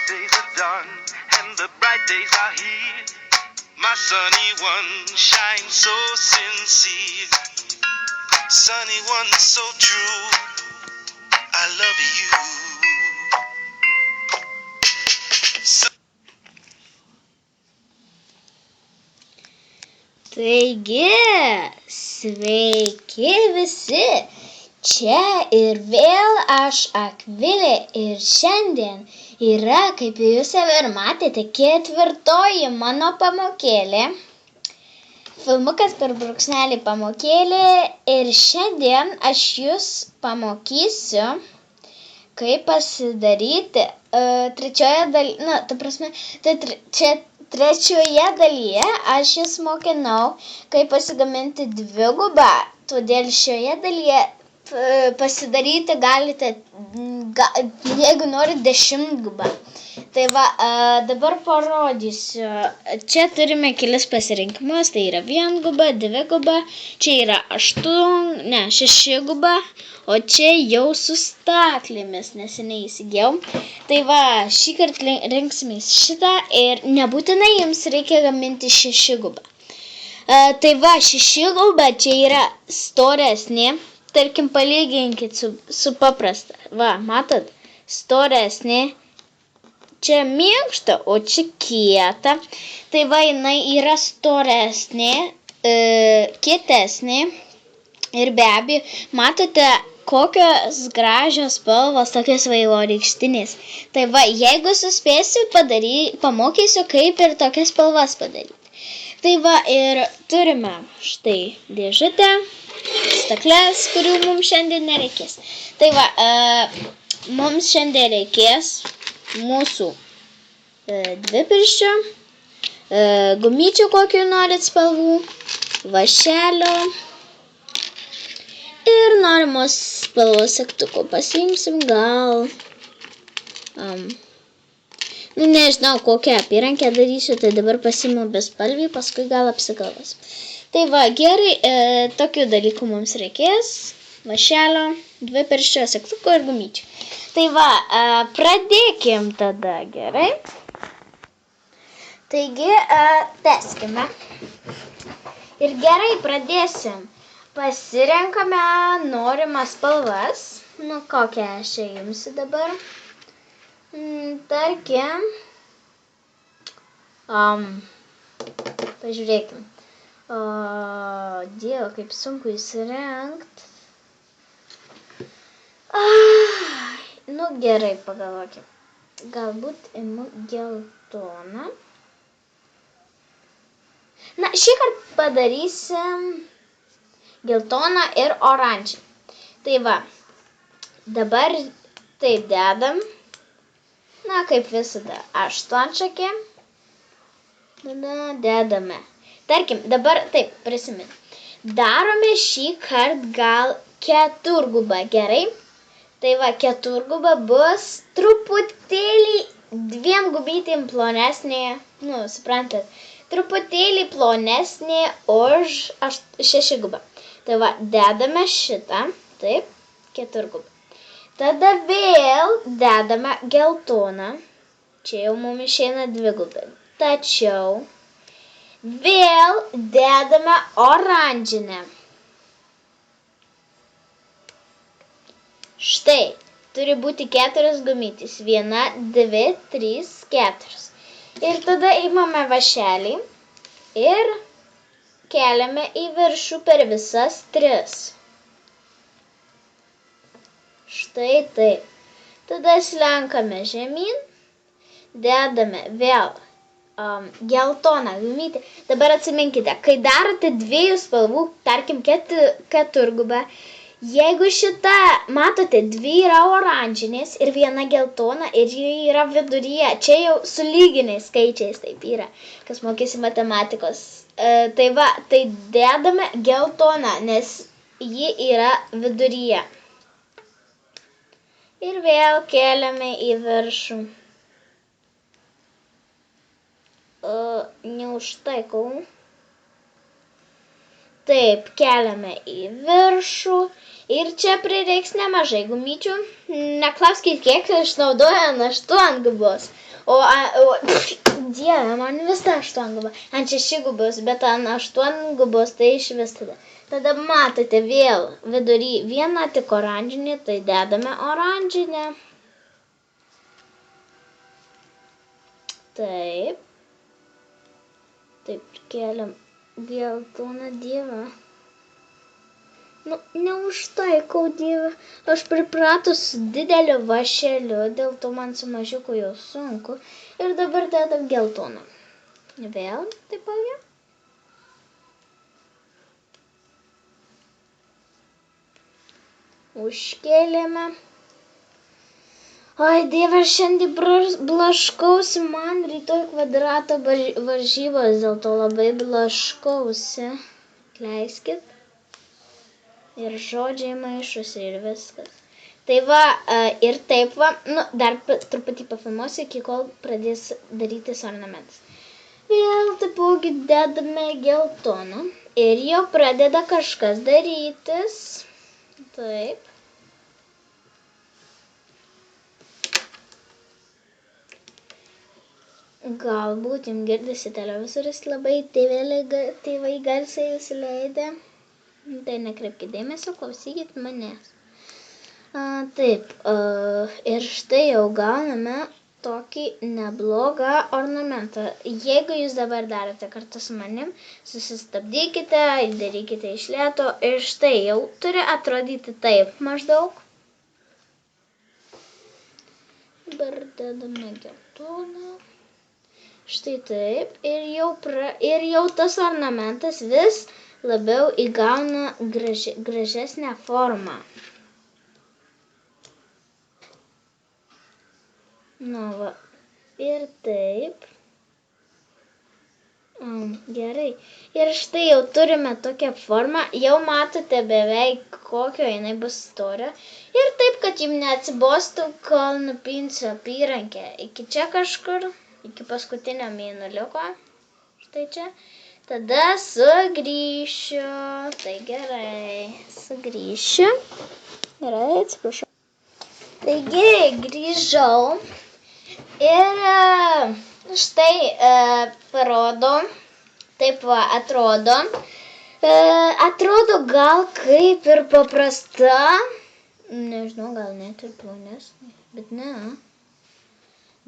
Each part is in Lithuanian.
dark days are done and the bright days are here. My sunny one shines so sincere. Sunny one so true. I love you. Taigi, sveiki visi, čia ir vėl aš Akvilė ir šiandien yra, kaip jūs jau ir matėte, 4. mano pamokėlė, filmukas per brūkšnelį pamokėlė ir šiandien aš jūs pamokysiu, kaip pasidaryti trečioje dalyje aš jūs mokinau, kaip pasigaminti dvigubą, todėl šioje dalyje pasidaryti galite, jeigu norite 10-gubą. Tai va, dabar parodysiu. Čia turime kelis pasirinkimus, tai yra 1-guba, 2-guba, čia yra 6-guba, o čia jau su staklėmis neseniai įsigijau. Tai va, šį kartą rinksimės šitą ir nebūtinai jums reikia gaminti 6-gubą. Tai va, 6-guba čia yra storesnė, tarkim palyginkit su paprasta. Va, matot, storesnė. Čia minkšta, o čia kieta. Tai va, jinai yra storesnė, kietesnė. Ir be abejo, matote, kokios gražios spalvos, tokios vaivorykštinės. Tai va, jeigu suspėsiu, pamokysiu, kaip ir tokias spalvas padaryti. Tai va, ir turime štai dėžutę, stakles, kurių mums šiandien nereikės. Tai va, mums šiandien reikės mūsų dvipirščio, gumyčių kokių norit spalvų, vašelio ir norimos spalvos segtuko. Pasiimsim gal, nežinau, kokią apyrankę darysiu, tai dabar pasiimu bespalvį, paskui gal apsigalvos. Tai va, gerai, tokių dalykų mums reikės, vašelio, dvipirščio, segtuko ir gumyčių. Tai va, pradėkim tada, gerai? Taigi, tęskime. Ir gerai, pradėsim. Pasirenkame norimas spalvas. Nu, kokią aš imsiu dabar. Tarkim. Pažiūrėkim. Dieve, kaip sunku įsirengt. Nu, gerai, pagalvokim. Galbūt imu geltoną. Na, šį kartą padarysim geltoną ir oranžinį. Tai va, dabar taip dedam. Na, kaip visada, aštuonšakė. Tada dedame. Tarkim, dabar taip, prisimint. Darome šį kartą gal 4-gubą, gerai? Tai va, 4-guba bus truputėlį 2 gubytėm plonesnė, nu, suprantat, truputėlį plonesnė už 6-gubą. Tai va, dedame šitą, taip, 4-gubą. Tada vėl dedame geltoną, čia jau mums išeina 2-gubą. Tačiau vėl dedame oranžinę. Štai, turi būti 4 gumytės. 1, 2, 3, 4. Ir tada imame vašelį ir keliame į viršų per visas 3. Štai taip. Tada slenkame žemyn, dedame vėl geltoną gumytę. Dabar atsiminkite, kai darote 2 spalvų, tarkim 4-gubą, jeigu šita, matote, 2 yra oranžinės ir 1 geltona ir ji yra viduryje, čia jau su lyginiais skaičiais taip yra, kas mokėsi matematikos. Tai va, tai dedame geltoną, nes ji yra viduryje. Ir vėl keliame į viršų. Neužtaikau. Taip, keliame į viršų ir čia prireiks nemažai gumyčių. Neklauskit, kiek išnaudoja 8-gubos. Dieve, man vis ta 8 guba. Ant 6 gubos, bet ant 8 gubos tai iš vis tada. Tada matote vėl vidury vieną tik oranžinį, tai dedame oranžinę. Taip. Taip, keliam geltoną dievą. Nu, neužtaikau dievą. Aš pripratus dideliu vašeliu, dėl to man su mažiuku jau sunku. Ir dabar dedam geltoną. Vėl taipogi. Užkėlėme. Oi, dieve, šiandien blaškausi, man rytoj kvadrato varžybos, dėl to labai blaškausi. Leiskit. Ir žodžiai maišosi ir viskas. Tai va, ir taip va, nu, dar truputį pafilmuosiu, iki kol pradės darytis ornamentas. Vėl taipogi dedame geltoną ir jau pradeda kažkas darytis. Taip. Galbūt jums girdisi televizorius labai tėvai garsiai įsileidę. Tai nekreipkite dėmesio, klausykit manęs. Taip, ir štai jau gauname tokį neblogą ornamentą. Jeigu jūs dabar darote kartu su manim, susistabdykite, darykite iš lėto ir štai jau turi atrodyti taip maždaug. Dabar dedame geltoną. Štai taip. Ir jau tas ornamentas vis labiau įgauna gražesnę formą. Nu va, ir taip. Gerai. Ir štai jau turime tokią formą, jau matote beveik kokio jinai bus storio. Ir taip, kad jums neatsibostų, kol nupinsiu apyrankę iki čia kažkur, iki paskutinio mėnuliuko. Štai čia. Tada sugrįšiu. Tai gerai, sugrįšiu. Gerai, atsiprašau. Taigi, grįžau. Ir štai parodo, taip va, atrodo. Atrodo gal kaip ir paprasta. Nežinau, gal net ir plonesnė, bet ne.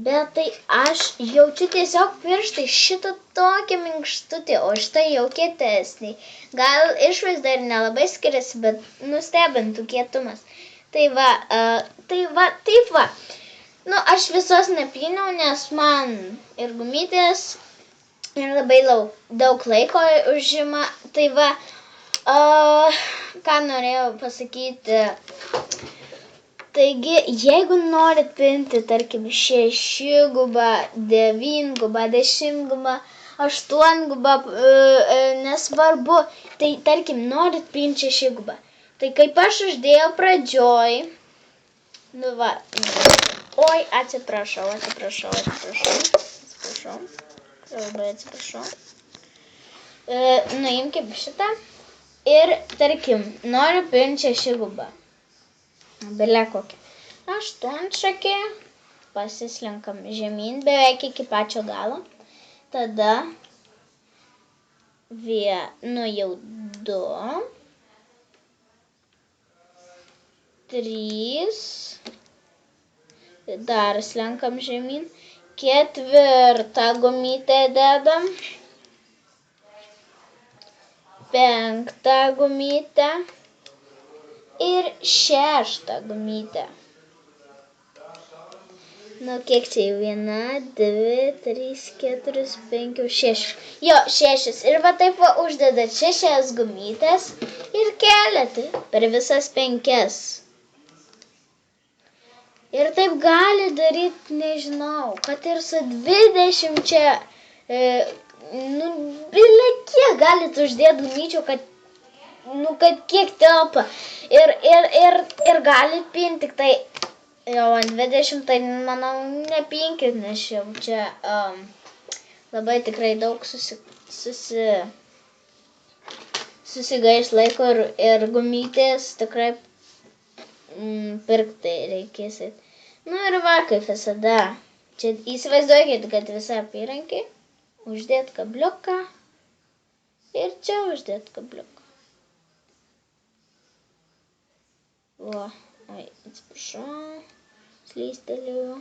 Bet tai aš jaučiu tiesiog pirštai šitą tokią minkštutį, o štai jau kietesnį. Gal išvaizda ir nelabai skiriasi, bet nustebintų kietumas. Tai va, taip va. Nu, aš visos nepyniau, nes man ir gumytės ir labai daug laiko užima. Tai va, ką norėjau pasakyti. Taigi, jeigu norit pinti, tarkim, 6 gubą, 9 gubą, 10 gubą, 8 gubą, nesvarbu, tai tarkim, norit pinti 6 gubą. Tai kaip aš uždėjau pradžioj, nu va, oi, atsiprašau, labai atsiprašau. Nuimkim šitą ir, tarkim, noriu pinti 6 gubą. Bele kokia. 8-šakė, pasislenkam žemyn beveik iki pačio galo. Tada jau 2, 3, dar slenkam žemyn. 4 gumytę dedam. 5 gumytę. Ir 6 gumytę. Nu, kiek čia jau? 1, 2, 3, 4, 5, 6. Jo, 6. Ir va taip va uždedat 6 gumytės ir keliate per visas 5. Ir taip gali daryti, nežinau, kad ir su 20 čia, bile kiek galit uždėti gumyčių, kad kiek telpa. Ir galit pinti, tik tai jau ant 20, tai manau nepinkit, nes jau čia labai tikrai daug susigaiš laiko ir gumytės tikrai pirkti reikėsit. Nu ir va, kaip visada, Čia įsivaizduokit, kad visą apyrankį, uždėt kabliuką ir čia uždėt kabliuką. Va, atsiprašau, slystelėjau.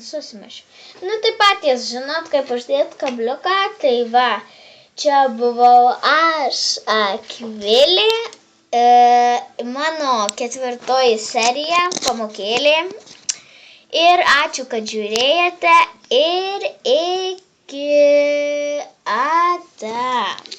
Susimašiau. Tai patys žinot, kaip uždėt kabliuką, tai va, čia buvau aš, Akvilė. Mano 4 serija pamokėlė ir ačiū, kad žiūrėjote ir iki ata.